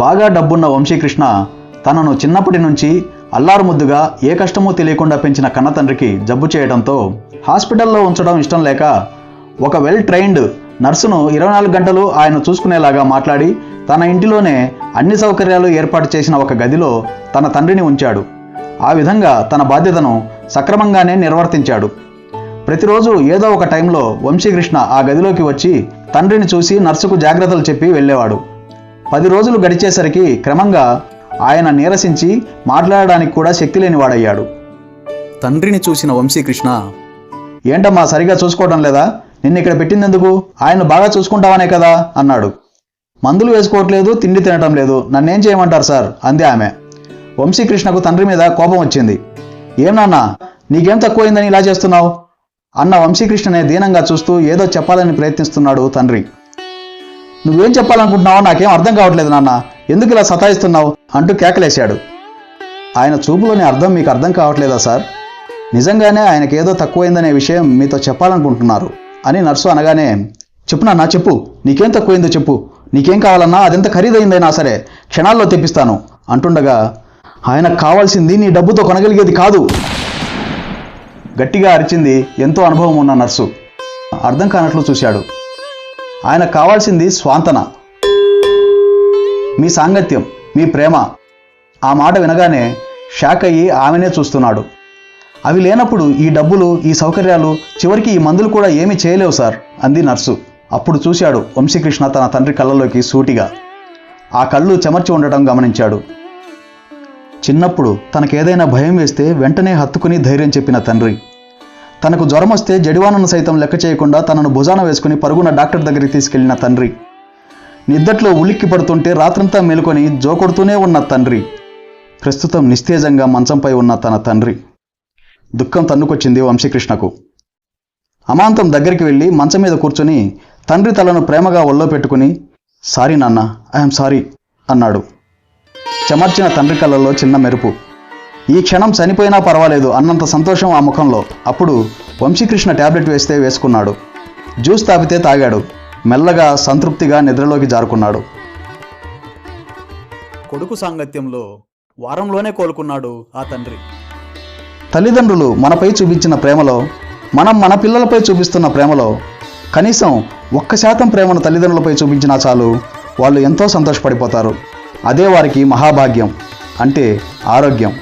బాగా డబ్బున్న వంశీకృష్ణ తనను చిన్నప్పటి నుంచి అల్లారుముద్దుగా ఏ కష్టమూ తెలియకుండా పెంచిన కన్నతండ్రికి జబ్బు చేయడంతో హాస్పిటల్లో ఉంచడం ఇష్టం లేక ఒక వెల్ ట్రైన్డ్ నర్సును 24 గంటలు ఆయన చూసుకునేలాగా మాట్లాడి తన ఇంటిలోనే అన్ని సౌకర్యాలు ఏర్పాటు చేసిన ఒక గదిలో తన తండ్రిని ఉంచాడు. ఆ విధంగా తన బాధ్యతను సక్రమంగానే నిర్వర్తించాడు. ప్రతిరోజు ఏదో ఒక టైంలో వంశీకృష్ణ ఆ గదిలోకి వచ్చి తండ్రిని చూసి నర్సుకు జాగ్రత్తలు చెప్పి వెళ్ళేవాడు. 10 రోజులు గడిచేసరికి క్రమంగా ఆయన నీరసించి మాట్లాడడానికి కూడా శక్తి లేనివాడయ్యాడు. తండ్రిని చూసిన వంశీకృష్ణ, ఏంటమ్మా సరిగా చూసుకోవడం లేదా? నిన్ను ఇక్కడ పెట్టిందెందుకు? ఆయన బాగా చూసుకుంటావనే కదా అన్నాడు. మందులు వేసుకోవట్లేదు, తిండి తినటం లేదు, నన్నేం చేయమంటారు సార్ అంది ఆమె. వంశీకృష్ణకు తండ్రి మీద కోపం వచ్చింది. ఏం నాన్న, నీకేం తక్కువైందని ఇలా చేస్తున్నావు అన్న వంశీకృష్ణనే దీనంగా చూస్తూ ఏదో చెప్పాలని ప్రయత్నిస్తున్నాడు తండ్రి. నువ్వేం చెప్పాలనుకుంటున్నావో నాకేం అర్థం కావట్లేదు నాన్న, ఎందుకు ఇలా సతాయిస్తున్నావు అంటూ కేకలేశాడు. ఆయన చూపులోని అర్థం మీకు అర్థం కావట్లేదా సార్? నిజంగానే ఆయనకేదో తక్కువైందనే విషయం మీతో చెప్పాలనుకుంటున్నారు అని నర్సు అనగానే, చెప్పు నాన్న చెప్పు, నీకేం తక్కువైందో చెప్పు, నీకేం కావాలన్నా అదెంత ఖరీదైందైనా సరే క్షణాల్లో తెప్పిస్తాను అంటుండగా, ఆయనకు కావాల్సింది నీ డబ్బుతో కొనగలిగేది కాదు గట్టిగా అరిచింది ఎంతో అనుభవం ఉన్న నర్సు. అర్థం కానట్లు చూశాడు. ఆయనకు కావాల్సింది స్వాంతన, మీ సాంగత్యం, మీ ప్రేమ. ఆ మాట వినగానే షాక్ అయ్యి ఆమెనే చూస్తున్నాడు. అవి లేనప్పుడు ఈ డబ్బులు, ఈ సౌకర్యాలు, చివరికి ఈ మందులు కూడా ఏమీ చేయలేవు సార్ అంది నర్సు. అప్పుడు చూశాడు వంశీకృష్ణ తన తండ్రి కళ్ళలోకి సూటిగా. ఆ కళ్ళు చెమర్చి ఉండటం గమనించాడు. చిన్నప్పుడు తనకేదైనా భయం వేస్తే వెంటనే హత్తుకుని ధైర్యం చెప్పిన తండ్రి, తనకు జ్వరం వస్తే జడివానను సైతం లెక్క చేయకుండా తనను భుజాన వేసుకుని పరుగున డాక్టర్ దగ్గరికి తీసుకెళ్లిన తండ్రి, నిద్దట్లో ఉలిక్కి పడుతుంటే రాత్రంతా మేలుకొని జోకొడుతూనే ఉన్న తండ్రి, ప్రస్తుతం నిస్తేజంగా మంచంపై ఉన్న తన తండ్రి. దుఃఖం తన్నుకొచ్చింది వంశీకృష్ణకు. అమాంతం దగ్గరికి వెళ్ళి మంచం మీద కూర్చొని తండ్రి తలను ప్రేమగా ఒళ్ళో పెట్టుకుని, సారీ నాన్న, ఐఎమ్ సారీ అన్నాడు. చెమర్చిన తండ్రి కళ్ళల్లో చిన్న మెరుపు. ఈ క్షణం చనిపోయినా పర్వాలేదు అన్నంత సంతోషం ఆ ముఖంలో. అప్పుడు వంశీకృష్ణ టాబ్లెట్ వేస్తే వేసుకున్నాడు. జ్యూస్ తాపితే తాగాడు. మెల్లగా సంతృప్తిగా నిద్రలోకి జారుకున్నాడు. కొడుకు సాంగత్యంలో వారంలోనే కోలుకున్నాడు ఆ తండ్రి. తల్లిదండ్రులు మనపై చూపించిన ప్రేమలో, మనం మన పిల్లలపై చూపిస్తున్న ప్రేమలో కనీసం 1% ప్రేమను తల్లిదండ్రులపై చూపించినా చాలు, వాళ్ళు ఎంతో సంతోషపడిపోతారు. అదే వారికి మహాభాగ్యం, అంటే ఆరోగ్యం.